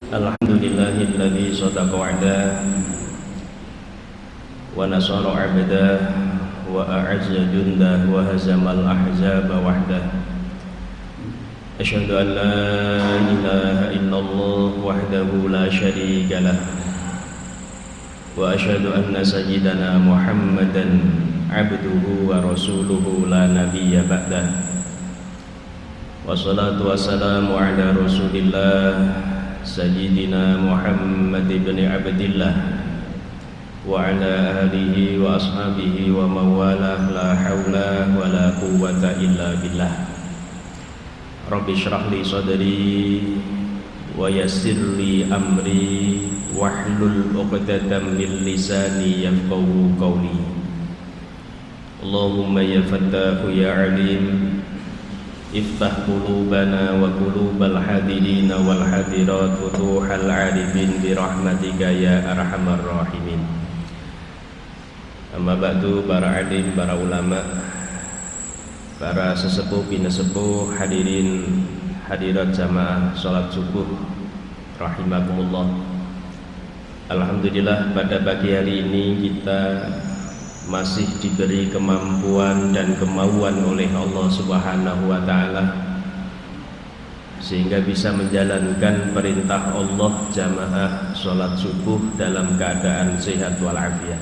Alhamdulillahilladzi shadaqa wa'dah wa nasara 'abdah wa a'azza jundah wa hazamal ahzaba wahdah. Asyhadu an la ilaha illallah wahdahu la syarika lah wa asyhadu anna sayyidana Muhammadan 'abduhu wa rasuluhu la nabiyya ba'dah. Wassalatu wassalamu ala Rasulillah Sayyidina Muhammad ibn Abdillah wa ala alihi wa ashabihi wa mawalah la hawla wa la quwwata illa billah. Rabbi shrah li sadri wa yassir li amri wahlul 'uqdatam min lisani yafqahu qawli. Allahumma ya fattahu ya alim, iftah qulubana wa qulubal hadirin wal hadirat futuhal arifin birahmatika ya arhamar rahimin. Amma ba'du, para alim, para ulama, para sesepuh binesepuh, hadirin hadirat jamaah salat subuh rahimakumullah. Alhamdulillah, pada pagi hari ini kita masih diberi kemampuan dan kemauan oleh Allah Subhanahu wa ta'ala sehingga bisa menjalankan perintah Allah jamaah sholat subuh dalam keadaan sehat walafiat.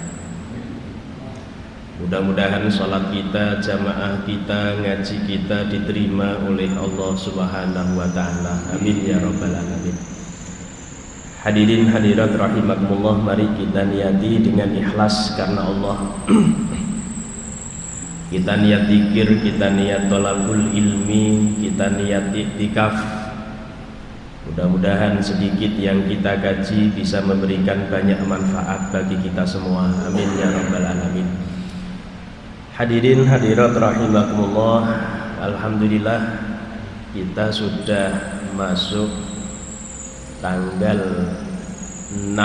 Mudah-mudahan sholat kita, jamaah kita, ngaji kita diterima oleh Allah Subhanahu wa ta'ala. Amin ya rabbal alamin. Hadirin hadirat rahimakumullah, mari kita niati dengan ikhlas karena Allah. Kita niat zikir, kita niat thalabul ilmi, kita niat iktikaf. Mudah-mudahan sedikit yang kita kaji bisa memberikan banyak manfaat bagi kita semua. Amin ya rabbal alamin. Hadirin hadirat rahimakumullah, alhamdulillah kita sudah masuk tanggal 6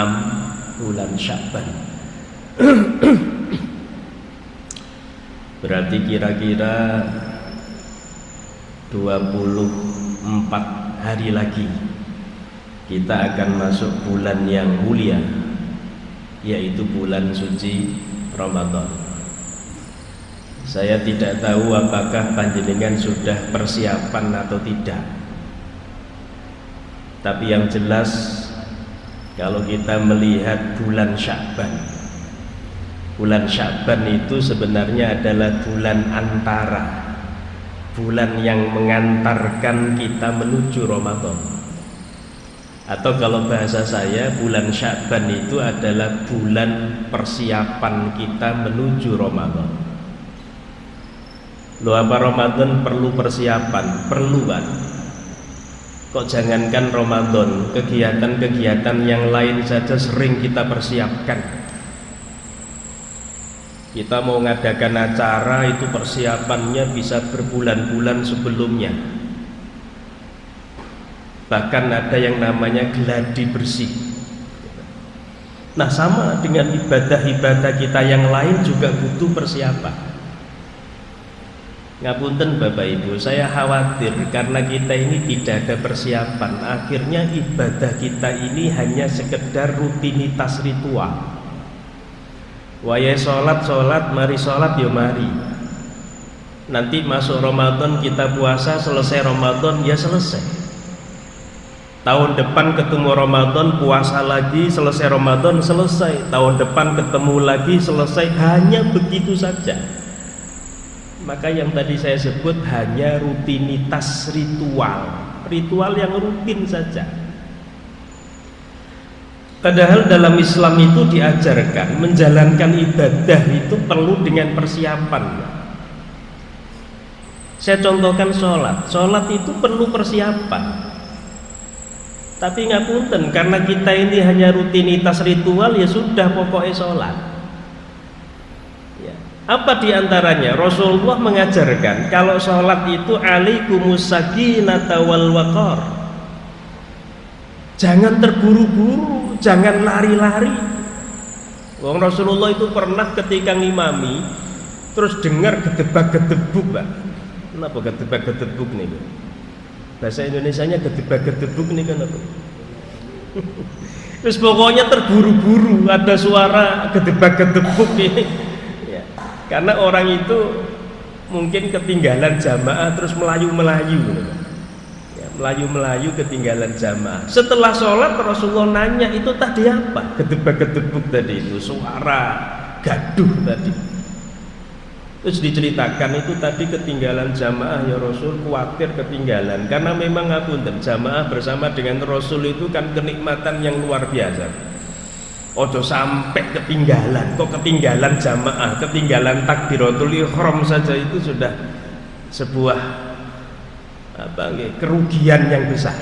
bulan Sya'ban. Berarti kira-kira 24 hari lagi kita akan masuk bulan yang mulia, yaitu bulan suci Ramadan. Saya tidak tahu apakah panjenengan sudah persiapan atau tidak, tapi yang jelas kalau kita melihat bulan Sya'ban, bulan Sya'ban itu sebenarnya adalah bulan antara, bulan yang mengantarkan kita menuju Ramadan. Atau kalau bahasa saya, bulan Sya'ban itu adalah bulan persiapan kita menuju Ramadan. Loh, apa Ramadan perlu persiapan? Perlu kan? Kok jangankan Ramadan, kegiatan-kegiatan yang lain saja sering kita persiapkan. Kita mau ngadakan acara itu persiapannya bisa berbulan-bulan sebelumnya. Bahkan ada yang namanya gladi bersih. Nah, sama dengan ibadah-ibadah kita yang lain juga butuh persiapan. Ngapunten Bapak Ibu, saya khawatir karena kita ini tidak ada persiapan, akhirnya ibadah kita ini hanya sekedar rutinitas ritual. Waya sholat, mari sholat ya mari. Nanti masuk Ramadan kita puasa, selesai Ramadan ya selesai. Tahun depan ketemu Ramadan, puasa lagi, selesai Ramadan selesai. Tahun depan ketemu lagi, selesai. Hanya begitu saja. Maka yang tadi saya sebut hanya rutinitas ritual, ritual yang rutin saja. Padahal dalam Islam itu diajarkan menjalankan ibadah itu perlu dengan persiapan. Saya contohkan sholat itu perlu persiapan. Tapi ngapunten, karena kita ini hanya rutinitas ritual, ya sudah pokoknya sholat. Apa diantaranya? Rasulullah mengajarkan kalau sholat itu alaikumus sakinata wal waqar. Jangan terburu-buru, jangan lari-lari. Wong Rasulullah itu pernah ketika ngimami terus dengar gedebak-gedebuk, Pak. Kenapa gedebak-gedebuk nih? Bahasa Indonesianya gedebak-gedebuk nih kan apa? Terus pokoknya terburu-buru, ada suara gedebak-gedebuk ini. Ya, karena orang itu mungkin ketinggalan jamaah terus melayu-melayu gitu. Ya, melayu-melayu ketinggalan jamaah. Setelah sholat Rasulullah nanya, itu tadi apa? Gedebak-gedebuk tadi itu, suara gaduh tadi. Terus diceritakan itu tadi ketinggalan jamaah ya Rasul, khawatir ketinggalan karena memang ngapunten jamaah bersama dengan Rasul itu kan kenikmatan yang luar biasa. Ojo sampai ketinggalan, kok ketinggalan jamaah, ketinggalan takbiratul ihram saja itu sudah sebuah kerugian yang besar.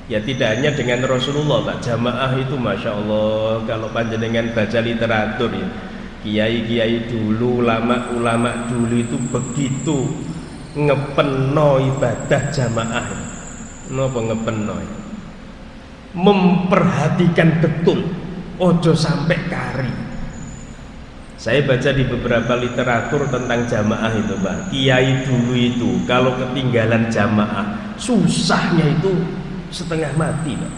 Ya tidak hanya dengan Rasulullah Pak, jamaah itu Masya Allah kalau panjenengan baca literatur ya, kiai-kiai dulu, ulama-ulama dulu itu begitu ngepeno ibadah jamaah. Napa ngepeno? Memperhatikan betul, ojo sampai kari. Saya baca di beberapa literatur tentang jamaah itu, Pak. Kiai dulu itu kalau ketinggalan jamaah, susahnya itu setengah mati, Pak.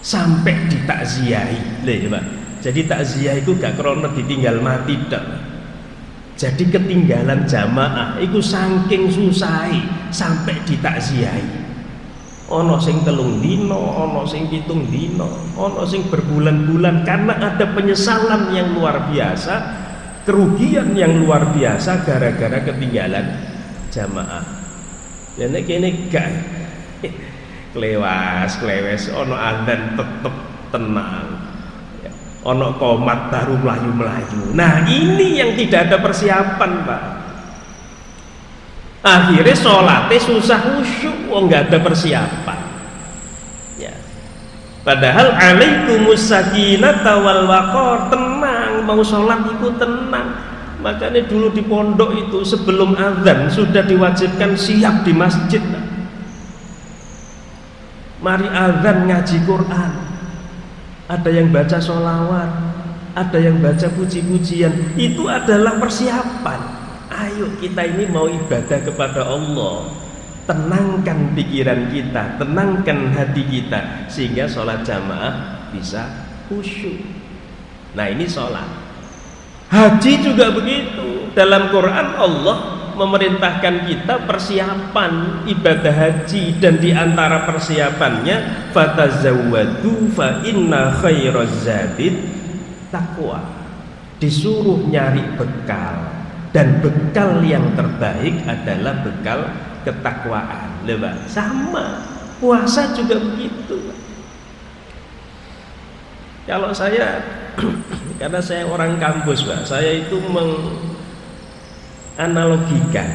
Sampai ditakziahi, Pak. Jadi takziah itu gak krono ditinggal mati dak. Jadi ketinggalan jamaah itu saking susahi sampai ditakziahi. Ono sing 3 dino, ono sing 7 dino, ono sing berbulan-bulan karena ada penyesalan yang luar biasa, kerugian yang luar biasa gara-gara ketinggalan jamaah. Ya nek kene gak klewes ono adzan tetep tenang. Ono komat baru melayu-melayu. Nah ini yang tidak ada persiapan, Pak. Akhirnya sholatnya susah khusyuk, nggak ada persiapan. Ya. Padahal alaikumus sakinata wal waqar, tenang, mau sholat itu tenang. Makanya dulu di pondok itu sebelum azan sudah diwajibkan siap di masjid. Mari azan ngaji Quran. Ada yang baca sholawat, ada yang baca puji-pujian. Itu adalah persiapan. Ayo kita ini mau ibadah kepada Allah, tenangkan pikiran kita, tenangkan hati kita, sehingga sholat jamaah bisa khusyuk. Nah ini sholat. Haji juga begitu. Dalam Quran Allah memerintahkan kita persiapan ibadah haji, dan diantara persiapannya fatazawwadu fa inna khairaz zadid taqwa. Disuruh nyari bekal, dan bekal yang terbaik adalah bekal ketakwaan. Lewat sama puasa juga begitu. Kalau saya karena saya orang kampus, Pak, saya itu analogikan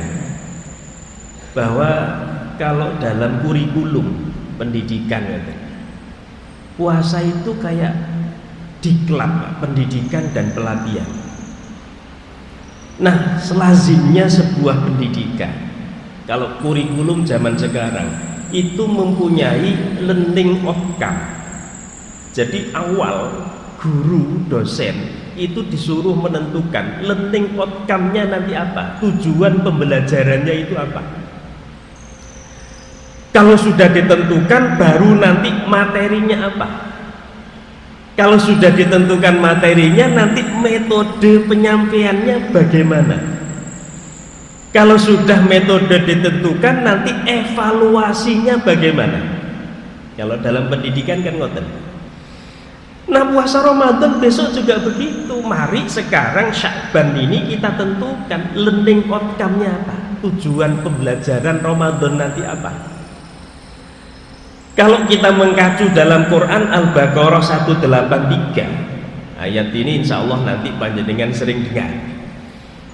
bahwa kalau dalam kurikulum pendidikan puasa itu kayak diklat, pendidikan dan pelatihan. Nah, selazimnya sebuah pendidikan kalau kurikulum zaman sekarang itu mempunyai learning outcome. Jadi awal guru, dosen itu disuruh menentukan learning outcome-nya nanti apa, tujuan pembelajarannya itu apa. Kalau sudah ditentukan baru nanti materinya apa. Kalau sudah ditentukan materinya nanti metode penyampaiannya bagaimana. Kalau sudah metode ditentukan nanti evaluasinya bagaimana. Kalau dalam pendidikan kan ngoten. Nah puasa Ramadan besok juga begitu. Mari sekarang Sya'ban ini kita tentukan learning outcome-nya apa, tujuan pembelajaran Ramadan nanti apa. Kalau kita mengacu dalam Quran Al-Baqarah 183, ayat ini insya Allah nanti panjenengan sering dengar.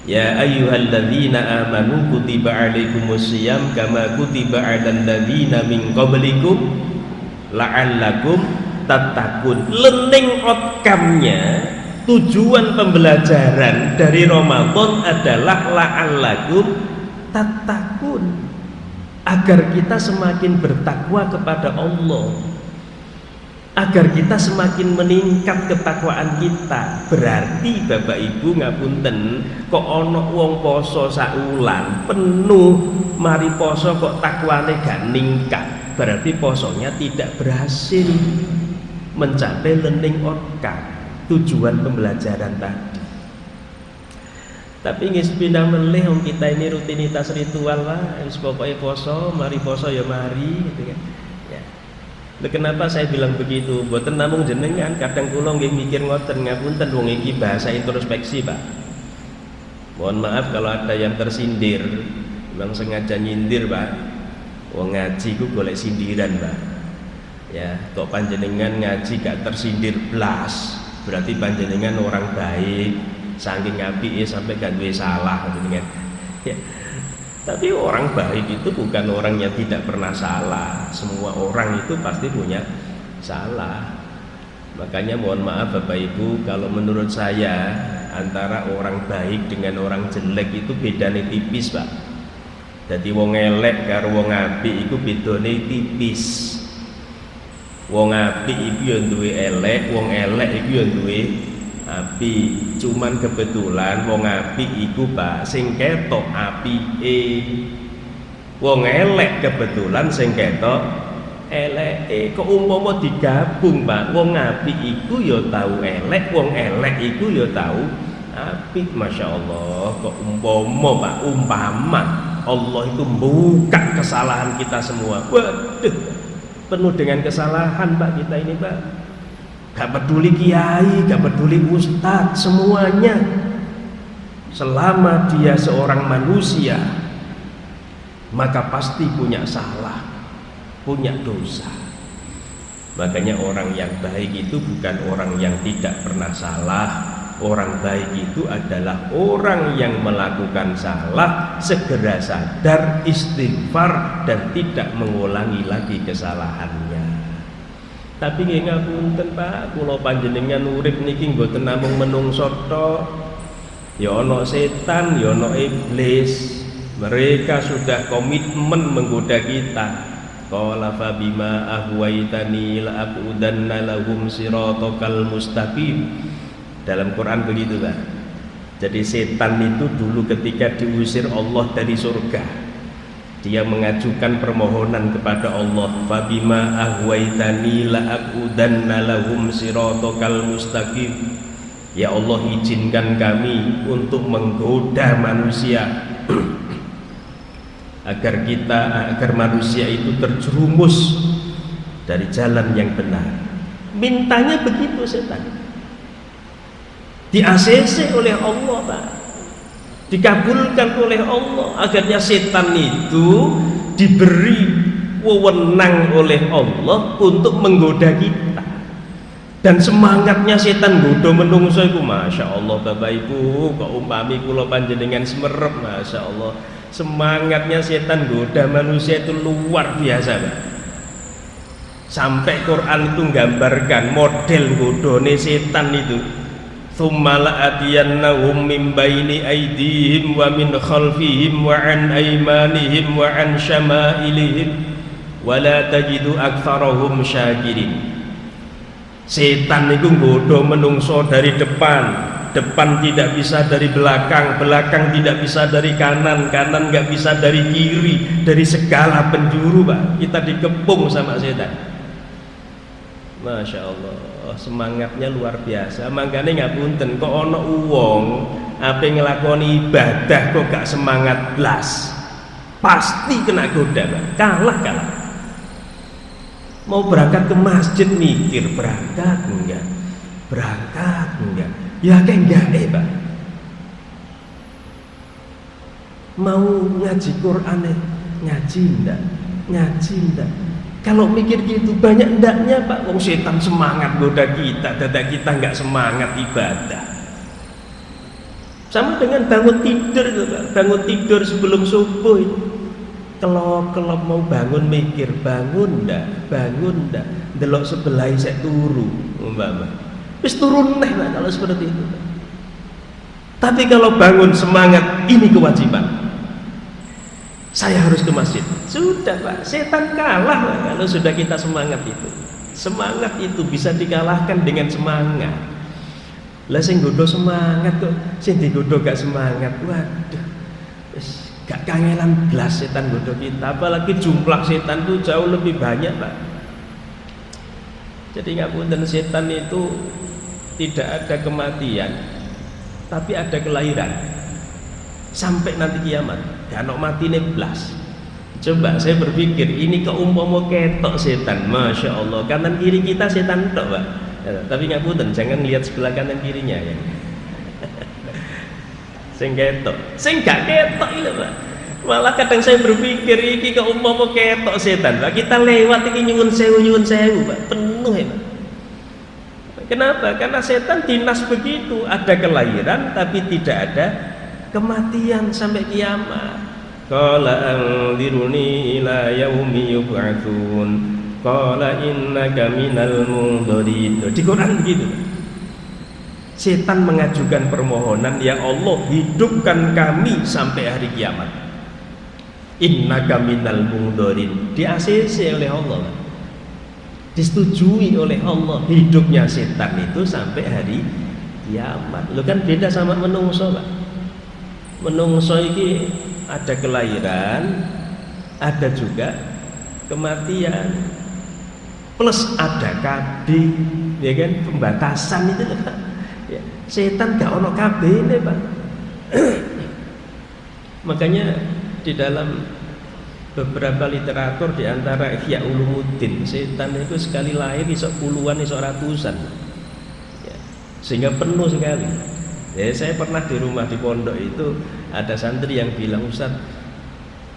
Ya ayyuhalladzina amanu kutiba alaikumusiyam kama kutiba alal ladzina min qablikum la'allakum tattaqun. Learning outcome-nya, tujuan pembelajaran dari Ramadan adalah la'allakum tattaqun, agar kita semakin bertakwa kepada Allah, agar kita semakin meningkat ketakwaan kita. Berarti Bapak Ibu ngapunten, kok ono wong poso saulan penuh mari poso kok takwane gak ningkat. berarti posonya tidak berhasil mencapai learning outcome, tujuan pembelajaran tadi. Tapi ngis pindah meleh wong kita ini rutinitas ritual lah, wis pokoke poso, mari poso ya mari gitu kan. Ya. Lha kenapa saya bilang begitu? Mboten namung jenengan, kadang kula nggih mikir ngoten, ngapunten wong iki bahasa introspeksi, Pak. Mohon maaf kalau ada yang tersindir, memang sengaja nyindir, Pak. Wong ngaji ku golek sindiran, Pak. Ya, kok panjenengan ngaji gak tersindir blas, berarti panjenengan orang baik. Saking apike sampai gak duwe salah gitu kan. Ya. Tapi orang baik itu bukan orang yang tidak pernah salah. Semua orang itu pasti punya salah. Makanya mohon maaf Bapak Ibu, kalau menurut saya antara orang baik dengan orang jelek itu bedanya tipis, Pak. Jadi wong elek karo wong apik iku bedane tipis. Wong apik iku ya duwe elek, wong elek iku ya duwe api. Cuman kebetulan wong apik iku Pak sing ketok apike, wong elek kebetulan sing ketok eleke. Kok umpama digabung Pak, wong apik iku ya tahu elek, wong elek iku ya tahu apik. Masya Allah, kok umpama Pak, umpama Allah itu buka kesalahan kita semua, waduh, penuh dengan kesalahan Pak kita ini Pak. Gak peduli kiai, gak peduli ustadz, semuanya selama dia seorang manusia maka pasti punya salah, punya dosa. Makanya orang yang baik itu bukan orang yang tidak pernah salah. Orang baik itu adalah orang yang melakukan salah segera sadar, istighfar, dan tidak mengulangi lagi kesalahannya. Tapi nggih ngapunten Pak, kula panjenengan urip niki mboten namung menungso tok. Ya ana setan, ya ana iblis. Mereka sudah komitmen menggoda kita. Qala fa bima ahwaitani la aqudanna lahum siratal mustaqim. Dalam Quran begitu Pak. Jadi setan itu dulu ketika diusir Allah dari surga, dia mengajukan permohonan kepada Allah, fabima ahwaitani la aqudanna lahum siratal mustaqim. Ya Allah, izinkan kami untuk menggoda manusia agar manusia itu terjerumus dari jalan yang benar. Mintanya begitu setan. Di ACC oleh Allah Pak, dikabulkan oleh Allah, akhirnya setan itu diberi wewenang oleh Allah untuk menggoda kita. Dan semangatnya setan goda menungso iku Masya Allah Bapak Ibu, kok umpami kula panjenengan semerep, Masya Allah. Semangatnya setan goda manusia itu luar biasa Pak. Sampai Quran itu menggambarkan model godone setan itu. Tsumma la'atiyannahum min baini aydihim wa min khalfihim wa an aymanihim wa an syama'ilihim wa la tajidu aktsarahum syakirin. Setan itu nggodha menungso dari depan, depan tidak bisa dari belakang, belakang tidak bisa dari kanan, kanan nggak bisa dari kiri, dari segala penjuru Pak. Kita dikepung sama setan. Masya Allah, semangatnya luar biasa. Makanya ngapunten, kok ono uwong ape ngelakoni ibadah kok gak semangat blas, pasti kena goda Pak. Kalah. Mau berangkat ke masjid mikir berangkat enggak, ya kayak enggak Pak. Mau ngaji Quran ngaji enggak. Kalau mikir gitu banyak ndaknya Pak. Wong setan semangat goda kita, dada kita nggak semangat ibadah. Sama dengan bangun tidur Pak. Bangun tidur sebelum subuh itu. Kelop mau bangun mikir bangun ndak. Delok sebelah saya turu, umpama. Wis turun neh Pak kalau seperti itu. Tapi kalau bangun semangat, ini kewajiban. Saya harus ke masjid. Sudah Pak, setan kalah Pak, kalau sudah kita semangat itu. Semangat itu bisa dikalahkan dengan semangat. Lah sing nggodho semangat kok sing digodho gak semangat. Waduh. Wis Gak kangenan belas setan godho kita, apalagi jumlah setan itu jauh lebih banyak, Pak. Jadi ngapunten, setan itu tidak ada kematian, tapi ada kelahiran sampai nanti kiamat. Gak ono matine blas. Coba saya berpikir, ini keumpama ketok setan, masya Allah, kanan kiri kita setan tok, Pak. Ya, tapi ngapunten, jangan lihat sebelah kanan kirinya ya. Sing ketok, sing gak ketok iki, Pak. Malah kadang saya berpikir, iki keumpama ketok setan, Pak. Kita lewat iki nyuwun sewu, Pak. Penuh ya, Pak. Kenapa? Karena setan dinas begitu, ada kelahiran tapi tidak ada kematian sampai kiamat. Qala anziruni ila yaumi yub'atsun. Qala innaka minal mundzirin. Di Quran begitu. Setan mengajukan permohonan, ya Allah, hidupkan kami sampai hari kiamat. Innaka minal mundzirin. Di ACC oleh Allah. Disetujui oleh Allah hidupnya setan itu sampai hari kiamat. Lo kan beda sama menungso, Pak. Menungso ini ada kelahiran, ada juga kematian, plus ada KB, ya kan, pembatasan itu, Pak. Ya, setan gak ono KB ini, Pak. Makanya di dalam beberapa literatur, di antara Ihya Ulumuddin, setan itu sekali lahir iso puluhan, iso ratusan, ya, sehingga penuh sekali. Ya, saya pernah di rumah di pondok itu ada santri yang bilang, Ustaz,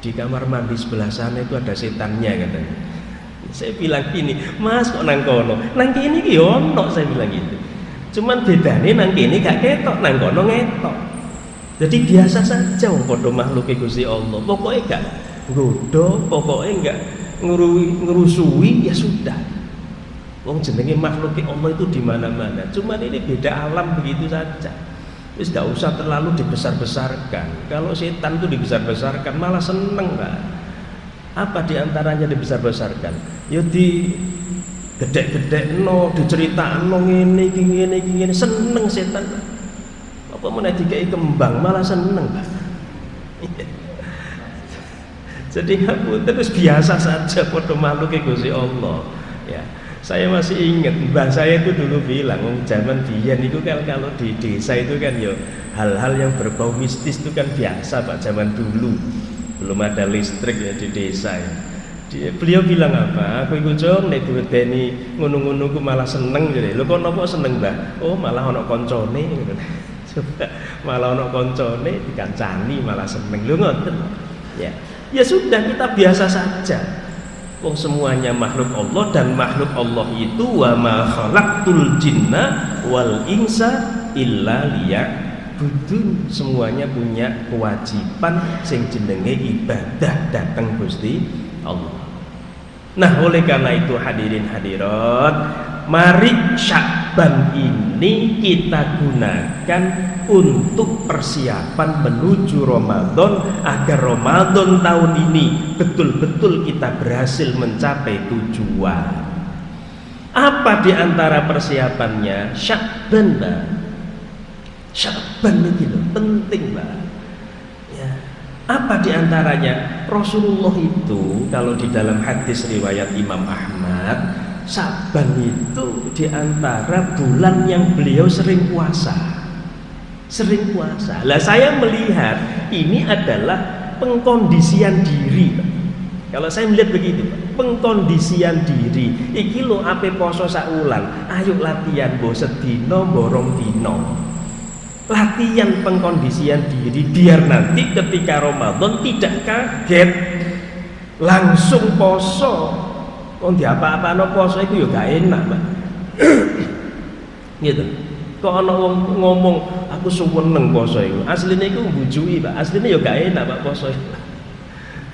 di kamar mandi sebelah sana itu ada setannya, katanya. Saya bilang gini, Mas kok nang kono, nang kini ki ono, saya bilang gitu. Cuman bedane nang kini gak ketok, nang kono ngetok. Jadi biasa saja wong padha makhluk Gusti Allah. Pokoknya gak nggodho, pokoknya enggak ngerusui, ya sudah. Wong jenenge makhluk Allah itu di mana-mana. Cuman ini beda alam begitu saja. Wis gak usah terlalu dibesar-besarkan. Kalau setan itu dibesar-besarkan malah seneng, Pak. Apa diantaranya dibesar-besarkan? Ya di gedek-gedekno, diceritakno ngene iki ngene, seneng setan. Apa meneh dikei kembang malah seneng, Pak. Jadi ngapunten terus biasa saja padha makhluk Gusti Allah. Ya. Saya masih ingat mbah saya itu dulu bilang, zaman biyen itu kan kalau di desa itu kan ya hal-hal yang berbau mistis itu kan biasa, Pak, zaman dulu. Belum ada listrik ya di desa ya. Beliau bilang apa? Aku iku jong nek diwedeni ngono-ngono ku malah seneng jadi. Lho kok napa seneng, Mbah? Oh, malah ana koncone ngono. Coba malah ana koncone dikancani malah seneng. Lho ngoten. Ya. Ya sudah, kita biasa saja. Wong semuanya makhluk Allah, dan makhluk Allah itu wa ma khalaqtul jinna wal insa illa liya'budun. Semuanya punya kewajiban sing jenenge ibadah datang Gusti Allah. Nah, oleh karena itu hadirin hadirat, mari Sya'ban ini kita gunakan untuk persiapan menuju Ramadan, agar Ramadan tahun ini betul-betul kita berhasil mencapai tujuan. Apa di antara persiapannya? Sya'ban, Mbak. Sya'ban ini loh, penting, Mbak. Ya. Apa di antaranya? Rasulullah itu kalau di dalam hadis riwayat Imam Ahmad, Sya'ban itu di antara bulan yang beliau sering puasa. Sering puasa. Lah saya melihat ini adalah pengkondisian diri. Kalau saya melihat begitu, pengkondisian diri. Iki lo ape poso saulan, ayo latihan mbok sedina borong dino. Latihan pengkondisian diri biar nanti ketika Ramadan tidak kaget langsung poso. Kok diapa-apano poso iku ya gak enak, Pak. Gitu. Kok ana wong ngomong aku seneng poso iku. Asline iku mbujui, Pak. Asline ya gak enak, Pak, poso iku.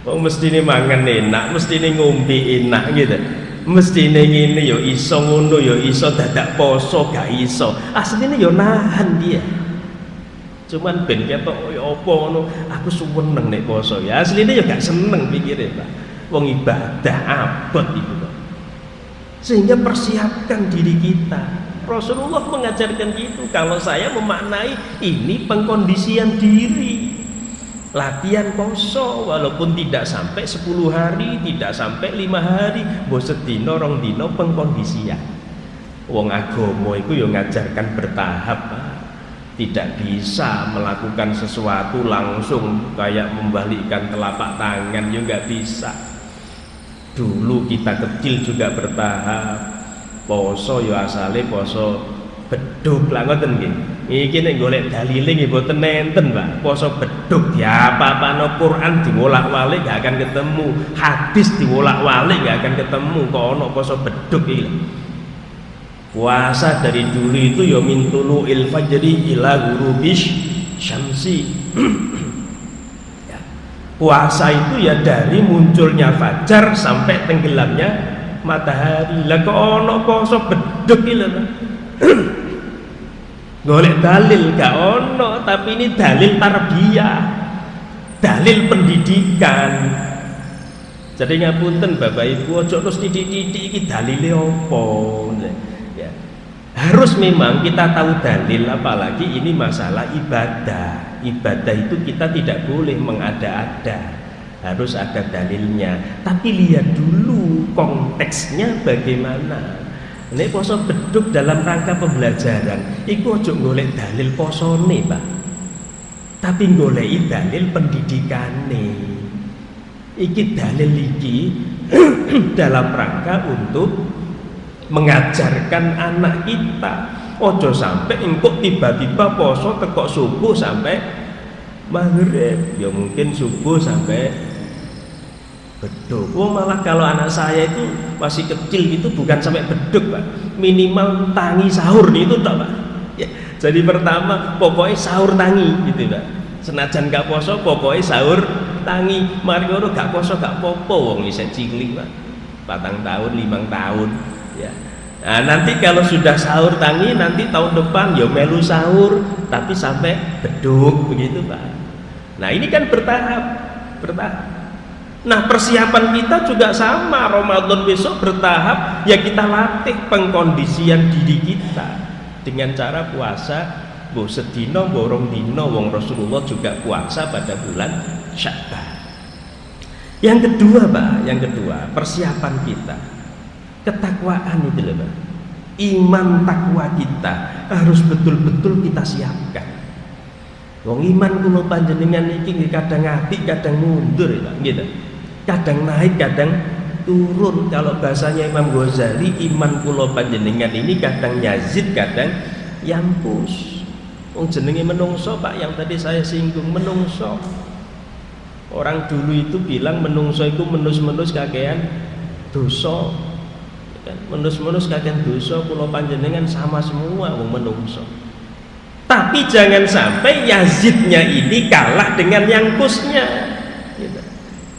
Kok mestine mangan enak, mestine ngombe enak gitu. Mestine ngene ya iso, ngono ya iso, dadak poso gak iso. Asline ya nahan dia. Cuman ben ketok ya apa ngono, aku seneng nek poso. Ya asline ya gak seneng pikire, Pak. Wong ibadah abot itu, Pak. Sehingga persiapkan diri kita. Rasulullah mengajarkan gitu. Kalau saya memaknai ini pengkondisian diri. Latihan poso walaupun tidak sampai 10 hari, tidak sampai 5 hari, mbok sedina rong dina pengkondisian. Wong agama iku ya ngajarkan bertahap, Pak. Tidak bisa melakukan sesuatu langsung kayak membalikkan telapak tangan, ya nggak bisa. Dulu kita kecil juga bertahap. Poso ya asale poso beduk lah ngoten nggih. Iki nek golek dalile nggih mboten nenten, Pak. Poso beduk diapa-apano Quran diwolak-walik gak akan ketemu, hadis diwolak-walik gak akan ketemu kok ono poso beduk iki. Puasa dari dulu itu ya min tulu'il fajri ila ghurubish syamsi. Ya. Puasa itu ya dari munculnya fajar sampai tenggelamnya matahari. Lah kok ono poso beduk iki lho. Golek dalil gak ono, tapi ini dalil tarbiyah, dalil pendidikan. Jadi ngapunten Bapak Ibu, ojo terus titik-titik iki dalile opo. Ya. Harus memang kita tahu dalil, apalagi ini masalah ibadah. Ibadah itu kita tidak boleh mengada-ada, harus ada dalilnya. Tapi lihat dulu konteksnya bagaimana. Nek poso beduk dalam rangka pembelajaran, iku ojo golek dalil posone, Pak. Tapi goleki dalil pendidikane. Iki dalil iki dalam rangka untuk mengajarkan anak kita. Ojo sampai engkau tiba-tiba poso tekok subuh sampai maghrib, ya mungkin subuh sampai beduk. Oh malah kalau anak saya itu masih kecil itu bukan sampai beduk, Pak. Minimal tangi sahur itu tak, Pak. Ya, jadi pertama pokoknya sahur tangi gitu, Pak. Senajan gak poso pokoknya sahur tangi. Mari ngono gak poso gak popo wong isih cilik, Pak. 4 tahun, 5 tahun, ya. Nah, nanti kalau sudah sahur tangi nanti tahun depan ya melu sahur tapi sampai beduk begitu, Pak. Nah, ini kan bertahap. Nah, persiapan kita juga sama. Ramadan besok bertahap, ya kita latih pengkondisian diri kita dengan cara puasa mbok sedina mbok rong dina. Wong Rasulullah juga puasa pada bulan Sya'ban. Yang kedua, Pak, persiapan kita ketakwaan itu loh, Pak. Iman takwa kita harus betul-betul kita siapkan. Wong iman kulo panjenengan iki kadang apik kadang mundur, Pak, gitu. Kadang naik kadang turun. Kalau bahasanya Imam Ghazali, iman kula panjenengan ini kadang yazid kadang yampus. Wong jenenge menungso, Pak, yang tadi saya singgung menungso. Orang dulu itu bilang menungso itu menus-menus kakean dosa. Menus-menus kakean dosa, kula panjenengan sama semua wong menungso. Tapi jangan sampai yazidnya ini kalah dengan yangkusnya.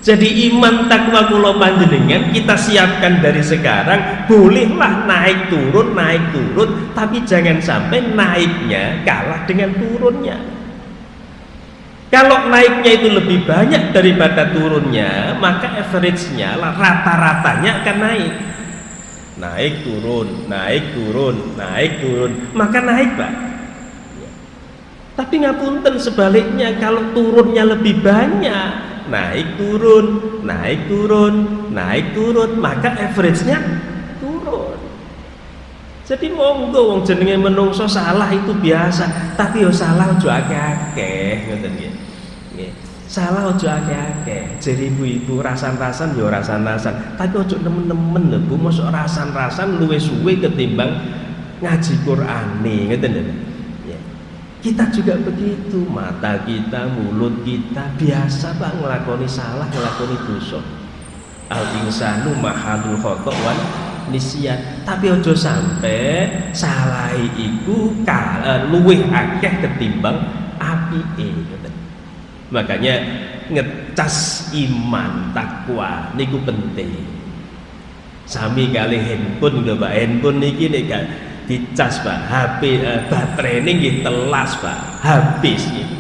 Jadi iman takwa kula panjenengan kita siapkan dari sekarang. Bolehlah naik turun, tapi jangan sampai naiknya kalah dengan turunnya. Kalau naiknya itu lebih banyak daripada turunnya, maka average-nya, rata-ratanya akan naik. Naik turun, maka naik, Pak. Tapi ngapunten sebaliknya, kalau turunnya lebih banyak, naik turun, maka average-nya turun. Jadi monggo wong jenenge menungso salah itu biasa, tapi yo salah ojo akeh-akeh ngoten nggih. Nggih. Salah ojo akeh-akeh. Jadi ibu-ibu rasan-rasan yo rasan-rasan, tapi ojo nemen-nemen lho Bu, mosok rasan-rasan luwih suwe ketimbang ngaji Qur'ane ngoten lho. Kita juga begitu, mata kita, mulut kita biasa Pak ngelakoni salah, ngelakoni dosa. Al-insanu mahadul khotok wan nisyan. Tapi ojo sampai salah iku luwih akeh ketimbang apike. Makanya ngecas iman takwa niku penting. Sami kali handphone lho Pak, handphone niki nek dicas Pak, HP baterai ini nggih telas Pak, habis gitu.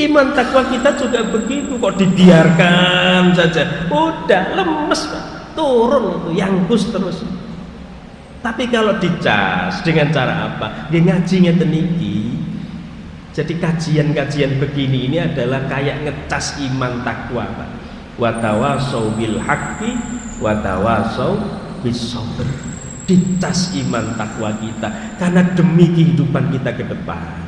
Iman takwa kita juga begitu, kok dibiarkan saja udah lemes Pak, turun itu yangkus terus. Tapi kalau dicas dengan cara apa? Dia ngaji ngeten iki. Jadi kajian-kajian begini ini adalah kayak ngecas iman takwa, Pak. Wa tawasau bil haqqi wa tawasau bis sabr. Dicas iman takwa kita karena demi kehidupan kita ke depan.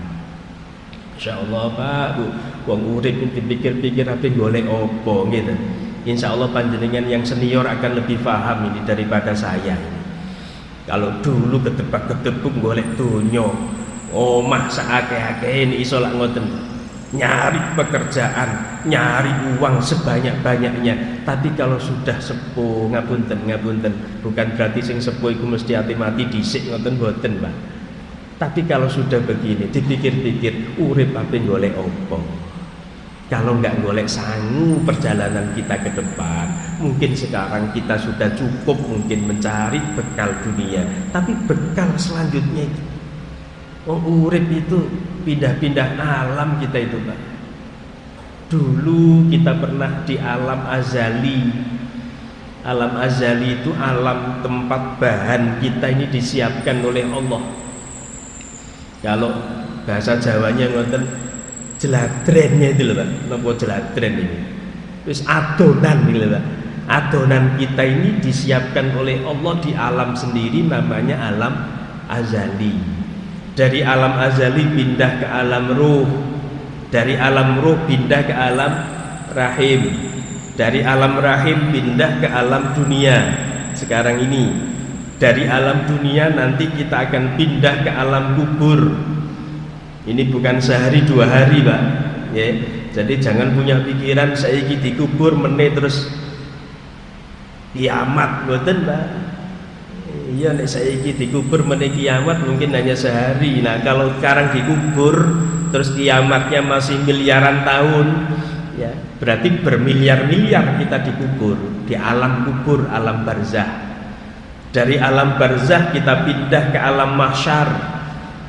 Insyaallah Pak, Bu, wong urip dipikir-pikir apa golek opo gitu. Insyaallah panjenengan yang senior akan lebih paham ini daripada saya. Kalau dulu ketebak-ketebuk golek donya, omah saakeh-akeh ini iso lak ngoten. Nyari pekerjaan, nyari uang sebanyak-banyaknya. Tapi kalau sudah sepuh, ngapunten, bukan berarti sing sepuh iku mesti ati mati dhisik ngoten mboten, Pak. Tapi kalau sudah begini, dipikir-pikir urip ape golek opo? Kalau nggak golek sangu perjalanan kita ke depan, mungkin sekarang kita sudah cukup mungkin mencari bekal dunia, tapi bekal selanjutnya itu, urip itu pindah-pindah alam kita itu, Pak. Dulu kita pernah di alam azali. Alam azali itu alam tempat bahan kita ini disiapkan oleh Allah. Kalau bahasa Jawanya ngoten, jeladrennya itu loh, Pak. Napa jeladren ini? Terus adonan ini loh, Pak. Adonan kita ini disiapkan oleh Allah di alam sendiri, namanya alam azali. Dari alam azali pindah ke alam ruh, dari alam ruh pindah ke alam rahim, dari alam rahim pindah ke alam dunia. Sekarang ini dari alam dunia nanti kita akan pindah ke alam kubur. Ini bukan sehari dua hari, Pak, ya. Jadi jangan punya pikiran saiki dikubur meneh terus kiamat, mboten, Pak. Iya, nek saiki dikubur meneh kiamat mungkin hanya sehari. Nah, kalau sekarang dikubur terus kiamatnya masih miliaran tahun, ya, berarti bermiliar-miliar kita dikubur di alam kubur, alam barzah. Dari alam barzah kita pindah ke alam mahsyar.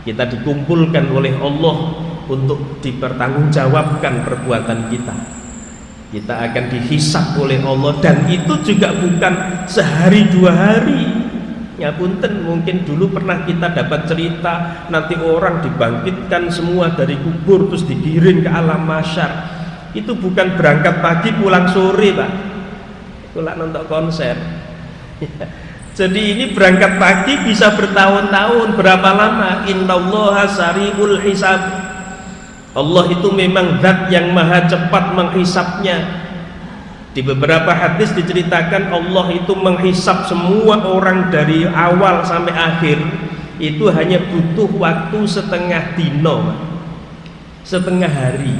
Kita dikumpulkan oleh Allah untuk dipertanggungjawabkan perbuatan kita. Kita akan dihisab oleh Allah, dan itu juga bukan sehari dua hari. Ngapunten, mungkin dulu pernah kita dapat cerita nanti orang dibangkitkan semua dari kubur terus digiring ke alam mahsyar. Itu bukan berangkat pagi pulang sore, Pak. Kulak nonton konser. Jadi ini berangkat pagi bisa bertahun-tahun. Berapa lama? Innallaha sari'ul hisab. Allah itu memang zat yang maha cepat menghisapnya. Di beberapa hadis diceritakan Allah itu menghisap semua orang dari awal sampai akhir. Itu hanya butuh waktu setengah dino, setengah hari.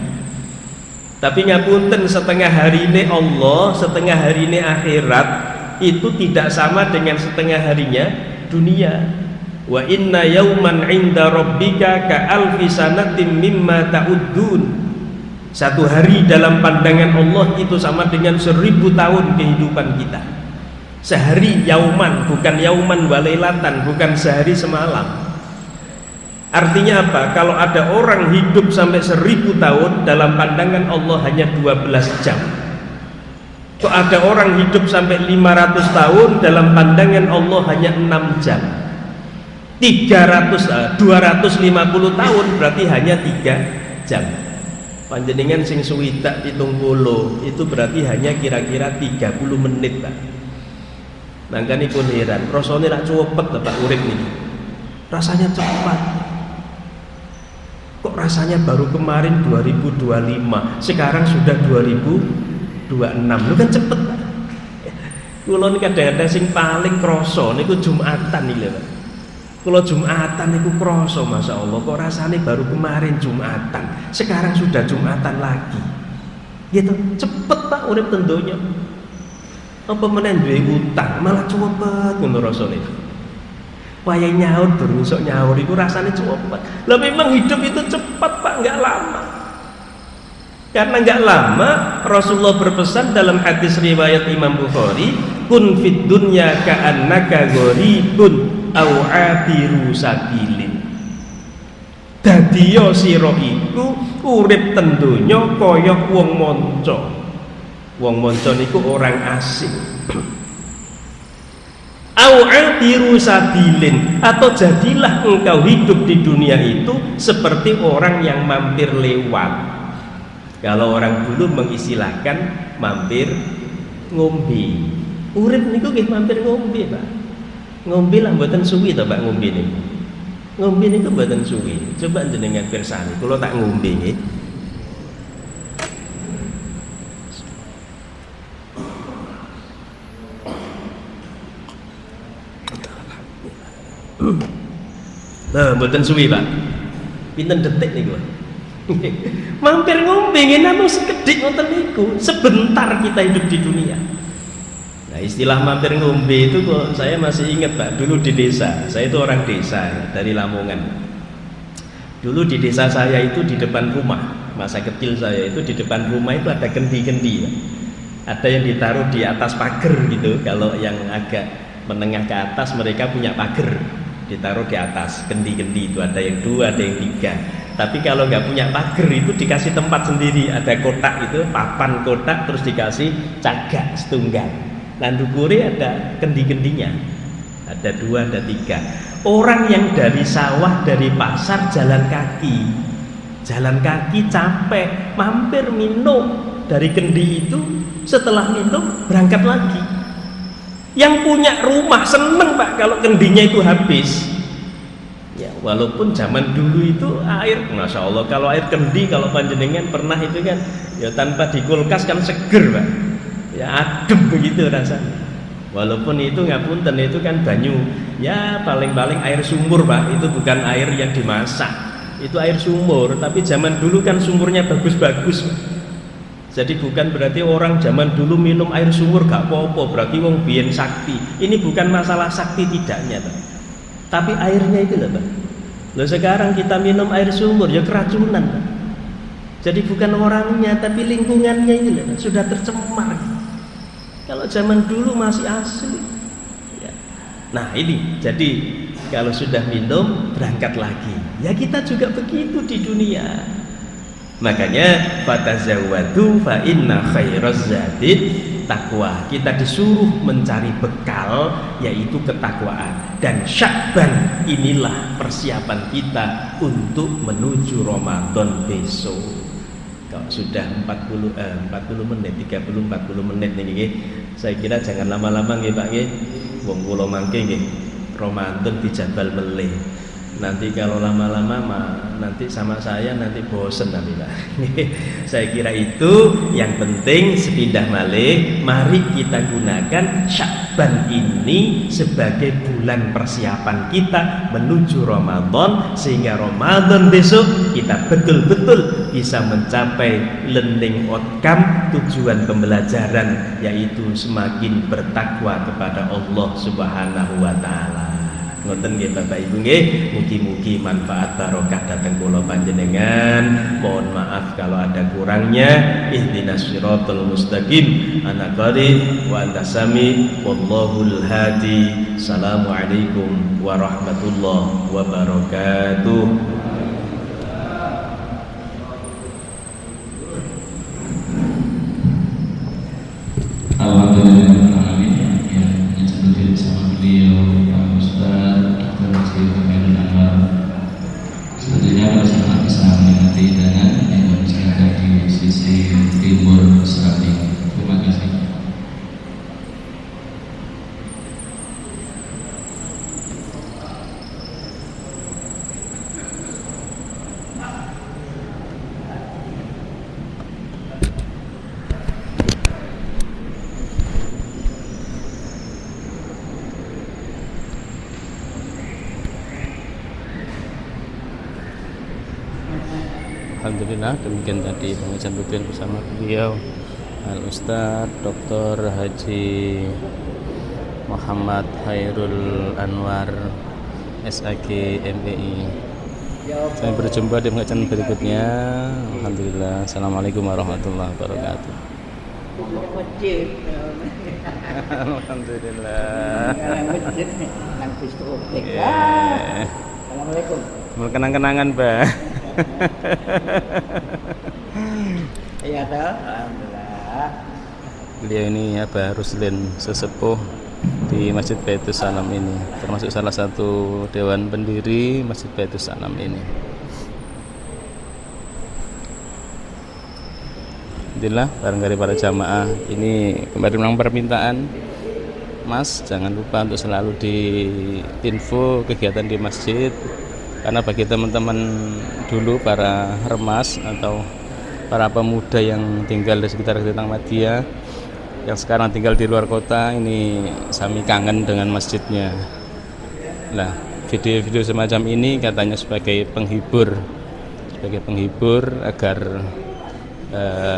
Tapi ngapunten, setengah hari ini Allah, setengah hari ini akhirat, itu tidak sama dengan setengah harinya dunia. Wa inna yauman 'inda rabbika ka alfi sanatin mimma ta'uddun. Satu hari dalam pandangan Allah itu sama dengan 1000 tahun kehidupan kita. Sehari yauman, bukan yauman walailatan, bukan sehari semalam. Artinya apa? Kalau ada orang hidup sampai 1000 tahun, dalam pandangan Allah hanya 12 jam. Kok ada orang hidup sampai 500 tahun, dalam pandangan Allah hanya 6 jam. 250 tahun berarti hanya 3 jam. Panjenengan sing suwidak 70 itu berarti hanya kira-kira 30 menit, Pak. Mangkane pun heran, rasane rak cepet Pak urip niki. Rasanya cepat. Kok rasanya baru kemarin 2025, sekarang sudah 2026. Lu kan cepet, Pak. Kula niki kadang-kadang sing paling krasa niku Jumatan iki lho, Pak. Kalau Jumatan itu kroso, Masya Allah, kok rasanya baru kemarin Jumatan, sekarang sudah Jumatan lagi. Gitu, cepet Pak urip tentunya. Apa menen duwe utang malah cepet ngono rasane. Waya nyaur durung iso nyaur iku rasane cepet. Lah memang hidup itu cepat, Pak, enggak lama. Karena enggak lama Rasulullah berpesan dalam hadis riwayat Imam Bukhari, kun fid dunya ka'annaka gharibun au abiru sabilin. Dadiya sira iku urip ten donya kaya wong manca. Wong manca niku orang asing. Au abiru sabilin, atau jadilah engkau hidup di dunia itu seperti orang yang mampir lewat. Kalau orang dulu mengistilahkan mampir ngombe. Urip niku nggih mampir ngombe, Pak. Ngombe lah mboten suwi to, Pak, ngombe niku. Ngombe niku mboten suwi. Coba jenengan pirsani, kula tak ngombe nggih. Lah mboten suwi, Pak. Pinten detik niku? Mampir ngombe nggih namung sekedhik ngoten niku. Sebentar kita hidup di dunia. Nah, istilah mampir ngombe itu kok saya masih ingat, Pak. Dulu di desa, saya itu orang desa dari Lamongan. Dulu di desa saya itu di depan rumah, masa kecil saya itu di depan rumah itu ada kendi-kendi, Pak. Ada yang ditaruh di atas pagar gitu. Kalau yang agak menengah ke atas mereka punya pagar, ditaruh di atas kendi-kendi itu, ada yang 2, ada yang 3. Tapi kalau nggak punya pagar itu dikasih tempat sendiri, ada kotak itu, papan kotak, terus dikasih cagak setunggal. Landukuri ada kendi-kendinya, ada 2, ada 3. Orang yang dari sawah, dari pasar jalan kaki capek, mampir minum dari kendi itu, setelah minum berangkat lagi. Yang punya rumah seneng, Pak, kalau kendinya itu habis. Ya, walaupun zaman dulu itu air, masya Allah, kalau air kendi, kalau panjenengan pernah itu kan, ya tanpa dikulkas kan seger, Pak. Ya adem begitu rasanya. Walaupun itu ngapunten, itu kan banyu, ya paling-paling air sumur, Pak. Itu bukan air yang dimasak, itu air sumur. Tapi zaman dulu kan sumurnya bagus-bagus, Pak. Jadi bukan berarti orang zaman dulu minum air sumur gak apa-apa, berarti wong biyen sakti. Ini bukan masalah sakti tidaknya, Pak. Tapi airnya itu loh, Pak. Loh, sekarang kita minum air sumur ya keracunan, Pak. Jadi bukan orangnya tapi lingkungannya ini loh, Pak, sudah tercemar. Kalau zaman dulu masih asli. Ya. Nah ini, jadi kalau sudah minum berangkat lagi. Ya kita juga begitu di dunia. Makanya fatazawwadu fa inna khairaz zadid taqwa. Kita disuruh mencari bekal, yaitu ketakwaan. Dan Sya'ban inilah persiapan kita untuk menuju Ramadan besok. Kalau sudah 40 menit, 30 40 menit niki, saya kira jangan lama-lama nggih, Pak nggih. Wong kula mangke nggih Ramadan dijabal melih. Nanti kalau lama-lama nanti sama saya nanti bosen nanti, Pak. Saya kira itu yang penting sepindah malih. Mari kita gunakan Sya'ban ini sebagai bulan persiapan kita menuju Ramadan, sehingga Ramadan besok kita betul-betul bisa mencapai learning outcome, tujuan pembelajaran, yaitu semakin bertakwa kepada Allah Subhanahu wa taala. Ngoten nggih Bapak Ibu nggih, mugi-mugi manfaat barokah dhateng kula panjenengan. Mohon maaf kalau ada kurangnya. Ihdinas siratal mustaqim. Ana qari wa anta sami wallahul hadi. Assalamualaikum warahmatullahi wabarakatuh. Alhamdulillah, demikian tadi pengajian rutin bersama beliau Al-Ustaz Dr. Haji Muhammad Hairul Anwar SAG MEI. Sampai berjumpa di pengajian berikutnya. Alhamdulillah. Assalamualaikum warahmatullahi wabarakatuh. Alhamdulillah. Assalamualaikum. Mau kenang-kenangan, Pak. Iya toh, alhamdulillah. Beliau ini Ruslen sesepuh di Masjid Baitus Salam ini, termasuk salah satu dewan pendiri Masjid Baitus Salam ini. Alhamdulillah barangkali para jamaah ini kemarin memang permintaan Mas, jangan lupa untuk selalu di info kegiatan di masjid, karena bagi teman-teman dulu para remas atau para pemuda yang tinggal di sekitar Gedung Ahmadiyah yang sekarang tinggal di luar kota, ini kami kangen dengan masjidnya. Nah, video-video semacam ini katanya sebagai penghibur agar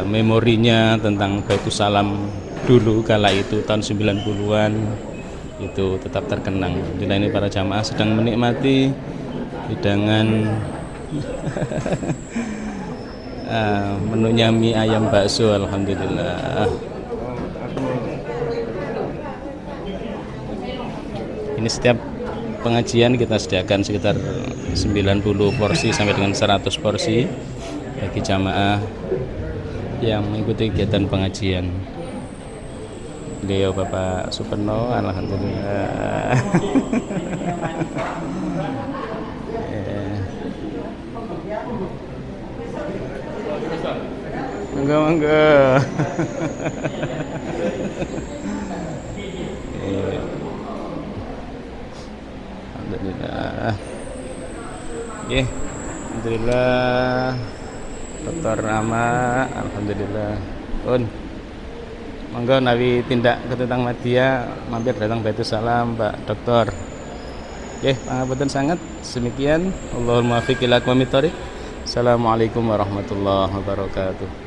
memorinya tentang Baitus Salam dulu kala itu tahun 90-an itu tetap terkenang. Jadi ini para jamaah sedang menikmati hidangan menunya mie ayam bakso, alhamdulillah. Ini setiap pengajian kita sediakan sekitar 90 porsi sampai dengan 100 porsi bagi jamaah yang mengikuti kegiatan pengajian. Beliau Bapak Superno, alhamdulillah. Monggo. Alhamdulillah. Oke, alhamdulillah. Dr. Rama, alhamdulillah. Pun monggo nawi tindak ke Gedung Ahmadiyah mampir datang Baitus Salam, Pak Dokter. Oke, pangapunten sangat. Demikian, Allahul muwaffiq ila aqwamit thoriq. Assalamualaikum warahmatullahi wabarakatuh.